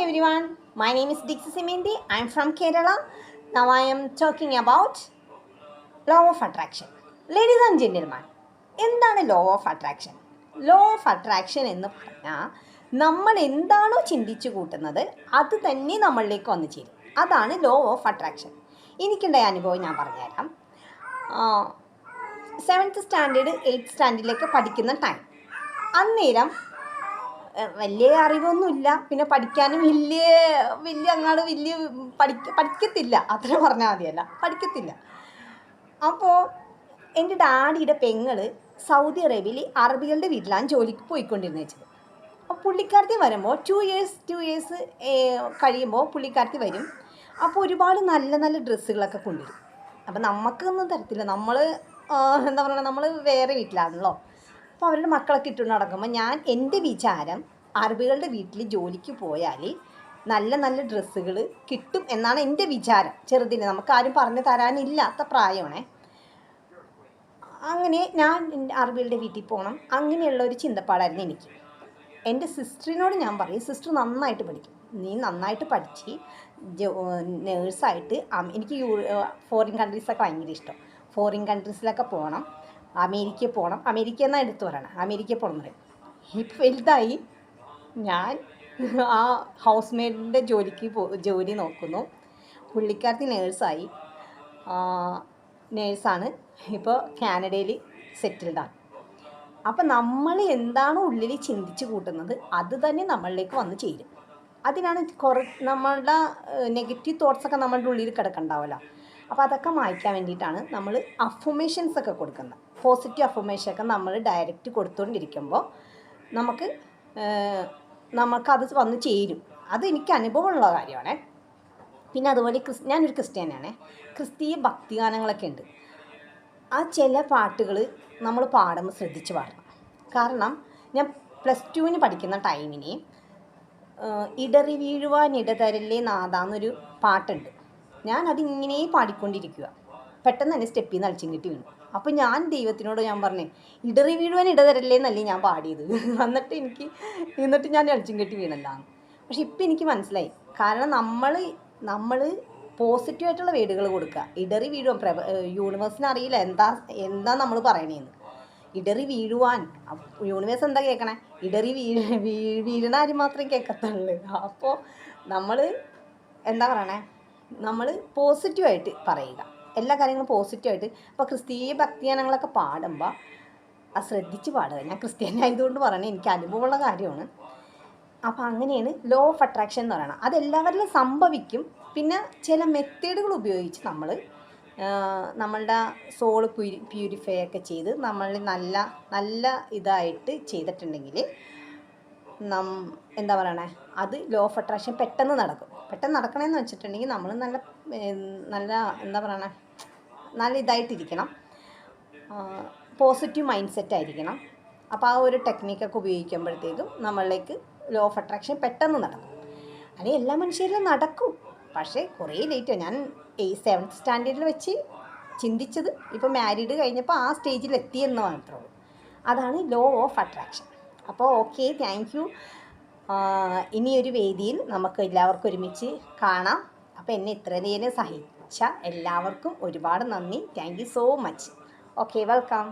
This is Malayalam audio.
everyone, my name is Dixie Simindi. I am from Kerala. Now I am talking about law of attraction. Ladies and gentlemen, എന്താണ് law of attraction? Law of attraction എന്ന് പറഞ്ഞാൽ നമ്മൾ എന്താണോ ചിന്തിച്ചു കൂട്ടുന്നത് അത് തന്നെ നമ്മളിലേക്ക് വന്നു ചേരും. അതാണ് ലോ ഓഫ് അട്രാക്ഷൻ. എനിക്കുണ്ടായ അനുഭവം ഞാൻ പറഞ്ഞുതരാം. 7th സ്റ്റാൻഡേർഡ് 8th സ്റ്റാൻഡേർഡിലേക്ക് പഠിക്കുന്ന ടൈം, അന്നേരം വലിയ അറിവൊന്നുമില്ല, പിന്നെ പഠിക്കാനും വലിയ പഠിക്കത്തില്ല, അത്ര പറഞ്ഞാൽ മതിയല്ല, പഠിക്കത്തില്ല. അപ്പോൾ എൻ്റെ ഡാഡിയുടെ പെങ്ങൾ സൗദി അറേബ്യയിൽ അറബികളുടെ വീട്ടിലാണ് ജോലിക്ക് പോയിക്കൊണ്ടിരുന്നത് വെച്ചത്. അപ്പോൾ പുള്ളിക്കാരത്തി വരുമ്പോൾ 2 ഇയേഴ്സ് കഴിയുമ്പോൾ പുള്ളിക്കാരത്തി വരും. അപ്പോൾ ഒരുപാട് നല്ല നല്ല ഡ്രസ്സുകളൊക്കെ കൊണ്ടുവരും. അപ്പോൾ നമുക്കൊന്നും തരത്തില്ല, നമ്മൾ എന്താ പറയുക, നമ്മൾ വേറെ വീട്ടിലാണല്ലോ. അപ്പോൾ അവരുടെ മക്കളൊക്കെ ഇട്ടുകൊണ്ട് നടക്കുമ്പോൾ എൻ്റെ വിചാരം അറബികളുടെ വീട്ടിൽ ജോലിക്ക് പോയാൽ നല്ല നല്ല ഡ്രസ്സുകൾ കിട്ടും എന്നാണ് എൻ്റെ വിചാരം. ചെറുതിന് നമുക്കാരും പറഞ്ഞു തരാനില്ലാത്ത പ്രായമാണേ. അങ്ങനെ ഞാൻ അറബികളുടെ വീട്ടിൽ പോകണം, അങ്ങനെയുള്ള ഒരു ചിന്തപ്പാടായിരുന്നു എനിക്ക്. എൻ്റെ സിസ്റ്ററിനോട് ഞാൻ പറയും, സിസ്റ്റർ നന്നായിട്ട് പഠിക്കും, നീ നന്നായിട്ട് പഠിച്ച് നേഴ്സായിട്ട് എനിക്ക് ഫോറിൻ കൺട്രീസൊക്കെ ഭയങ്കര ഇഷ്ടം. ഫോറിൻ കൺട്രീസിലൊക്കെ പോകണം, അമേരിക്കയിൽ പോകണം. അമേരിക്ക എന്നാൽ എടുത്തു പറയണം, അമേരിക്കയിൽ പോകണം എന്ന് പറയും. ഇപ്പോൾ വലുതായി ഞാൻ ആ ഹൗസ് മെയ്ഡിൻ്റെ ജോലി നോക്കുന്നു. പുള്ളിക്കാരത്തി നേഴ്സാണ്, ഇപ്പോൾ കാനഡയിൽ സെറ്റിൽഡാണ്. അപ്പം നമ്മൾ എന്താണോ ഉള്ളിൽ ചിന്തിച്ച് കൂട്ടുന്നത് അത് തന്നെ നമ്മളിലേക്ക് വന്ന് ചേരും. അതിനാണ് നമ്മളുടെ നെഗറ്റീവ് തോട്ട്സൊക്കെ നമ്മളുടെ ഉള്ളിൽ കിടക്കണ്ടാവല്ലോ. അപ്പോൾ അതൊക്കെ മായ്ക്കാൻ വേണ്ടിയിട്ടാണ് നമ്മൾ അഫർമേഷൻസൊക്കെ കൊടുക്കുന്നത്. പോസിറ്റീവ് അഫർമേഷനൊക്കെ നമ്മൾ ഡയറക്റ്റ് കൊടുത്തുകൊണ്ടിരിക്കുമ്പോൾ നമുക്കത് വന്ന് ചേരും. അത് എനിക്ക് അനുഭവമുള്ള കാര്യമാണ്. പിന്നെ അതുപോലെ ഞാനൊരു ക്രിസ്ത്യാനിയാണേ. ക്രിസ്തീയ ഭക്തിഗാനങ്ങളൊക്കെ ഉണ്ട്. ആ ചില പാട്ടുകൾ നമ്മൾ പാടുമ്പോൾ ശ്രദ്ധിച്ച് പാടണം. കാരണം ഞാൻ +2 പഠിക്കുന്ന ടൈമിന് ഇടറി വീഴുവാൻ ഇടതരല്ലേ നാദാന്നൊരു പാട്ടുണ്ട്. ഞാനതിങ്ങനെ പാടിക്കൊണ്ടിരിക്കുക. പെട്ടെന്ന് തന്നെ സ്റ്റെപ്പിൽ നിന്ന് അളിച്ചും കിട്ടി വീണു. അപ്പോൾ ഞാൻ ദൈവത്തിനോട് പറഞ്ഞേ, ഇടറി വീഴുവാൻ ഇടതരല്ലേ എന്നല്ലേ ഞാൻ പാടിയത്, എന്നിട്ട് ഞാൻ അളിച്ചും കെട്ടി വീണല്ലാന്ന്. പക്ഷെ ഇപ്പം എനിക്ക് മനസ്സിലായി. കാരണം നമ്മൾ പോസിറ്റീവായിട്ടുള്ള വേർഡുകൾ കൊടുക്കുക. ഇടറി വീഴുവാൻ യൂണിവേഴ്സിന് അറിയില്ല എന്താ നമ്മൾ പറയണേന്ന്. ഇടറി വീഴുവാൻ യൂണിവേഴ്സ് എന്താ കേൾക്കണേ? ഇടറി വീഴണ ആരും മാത്രമേ കേൾക്കത്തുള്ളൂ. അപ്പോൾ നമ്മൾ എന്താ പറയണേ, നമ്മൾ പോസിറ്റീവായിട്ട് പറയുക, എല്ലാ കാര്യങ്ങളും പോസിറ്റീവായിട്ട്. അപ്പോൾ ക്രിസ്തീയ ഭക്തിഗാനങ്ങളൊക്കെ പാടുമ്പോൾ അത് ശ്രദ്ധിച്ച് പാടുക. ഞാൻ ക്രിസ്ത്യാനി ആയതുകൊണ്ട് പറയണേ, എനിക്ക് അനുഭവമുള്ള കാര്യമാണ്. അപ്പോൾ അങ്ങനെയാണ് ലോ ഓഫ് അട്രാക്ഷൻ എന്ന് പറയുന്നത്. അതെല്ലാവരിലും സംഭവിക്കും. പിന്നെ ചില മെത്തേഡുകൾ ഉപയോഗിച്ച് നമ്മളുടെ സോള് പ്യൂരിഫൈ ഒക്കെ ചെയ്ത് നമ്മൾ നല്ല ഇതായിട്ട് ചെയ്തിട്ടുണ്ടെങ്കിൽ എന്താ പറയണേ, അത് ലോ ഓഫ് അട്രാക്ഷൻ പെട്ടെന്ന് നടക്കും. പെട്ടെന്ന് നടക്കണമെന്ന് വെച്ചിട്ടുണ്ടെങ്കിൽ നമ്മൾ നല്ല എന്താ പറയണേ, നല്ല ഇതായിട്ടിരിക്കണം, പോസിറ്റീവ് മൈൻഡ് സെറ്റ് ആയിരിക്കണം. അപ്പോൾ ആ ഒരു ടെക്നിക്കൊക്കെ ഉപയോഗിക്കുമ്പോഴത്തേക്കും നമ്മളിലേക്ക് ലോ ഓഫ് അട്രാക്ഷൻ പെട്ടെന്ന് നടക്കും. അല്ലെങ്കിൽ എല്ലാ മനുഷ്യരിലും നടക്കും, പക്ഷേ കുറേ ലേറ്റോ. ഞാൻ 7th സ്റ്റാൻഡേർഡിൽ വെച്ച് ചിന്തിച്ചത് ഇപ്പോൾ മാരീഡ് കഴിഞ്ഞപ്പോൾ ആ സ്റ്റേജിൽ എത്തിയെന്ന് മാത്രമേ ഉള്ളൂ. അതാണ് ലോ ഓഫ് അട്രാക്ഷൻ. അപ്പോൾ ഓക്കെ, താങ്ക് യു. ഇനിയൊരു വേദിയിൽ നമുക്ക് എല്ലാവർക്കും ഒരുമിച്ച് കാണാം. അപ്പോൾ എന്നെ ഇത്ര നേരം സഹിച്ച എല്ലാവർക്കും ഒരുപാട് നന്ദി. Thank you so much. Okay, welcome.